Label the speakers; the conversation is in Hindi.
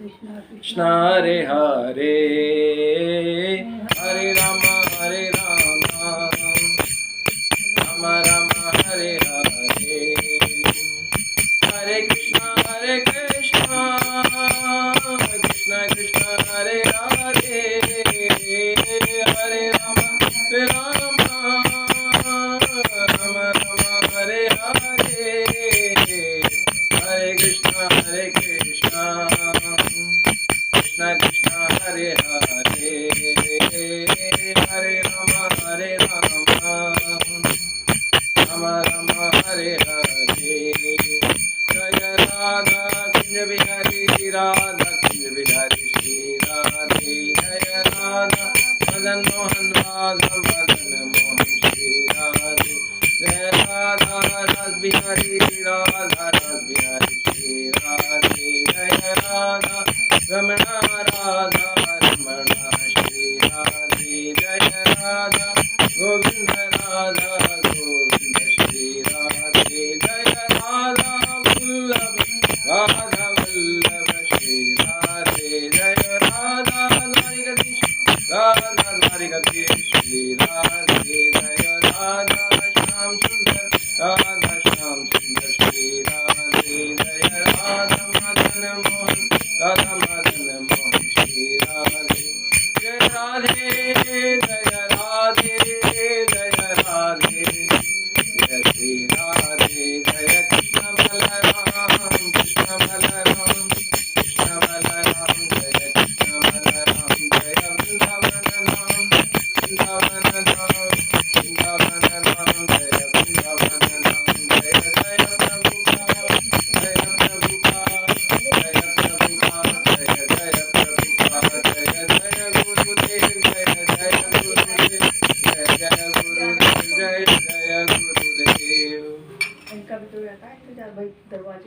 Speaker 1: कृष्ण हरे हरे हरे राम राम राम हरे हरे हरे कृष्ण कृष्ण कृष्ण हरे हरे हरे राम राम राम हरे हरे हरे कृष्ण कृष्ण कृष्ण हरे हरे हरे राम राम राम हरे हरे जय राधा कुंज बिहारी राधा कुंज बिहारी श्री राधे जय राधा मदन मोहन राधा मदन मोहन श्री राधे जय राधा रस बिहारी राधा रस बिहारी श्री राधे जय राधा रमणा राधा रमणा श्री राधे जय राधा गोविंद राधा गोविंद श्री राधे जय राधा वल्लभ राधा वल्लभ श्री राधे जय राधा द्वारिकाधीश राधा द्वारिकाधीश श्री राधे जय राधा श्याम सुंदर राधा श्याम सुंदर श्री राधे जय राधा मदन मोहन राधा मदन मोहन श्री राधे जय राधे जय राधे जय राधे जय श्री राधे जय कृष्ण बलराम कृष्ण बलराम कृष्ण बलराम जय कृष्ण बलराम जय वृंदावन राम वृंदावन राम वृंदावन राम जय वृंदावन राम जय जय प्रभुपाद जय प्रभुपाद जय प्रभुपाद जय जय प्रभुपाद जय जय गुरुदेव जय जय गुरुदेव जय जय गुरुदेव जय जय गुरुदेव.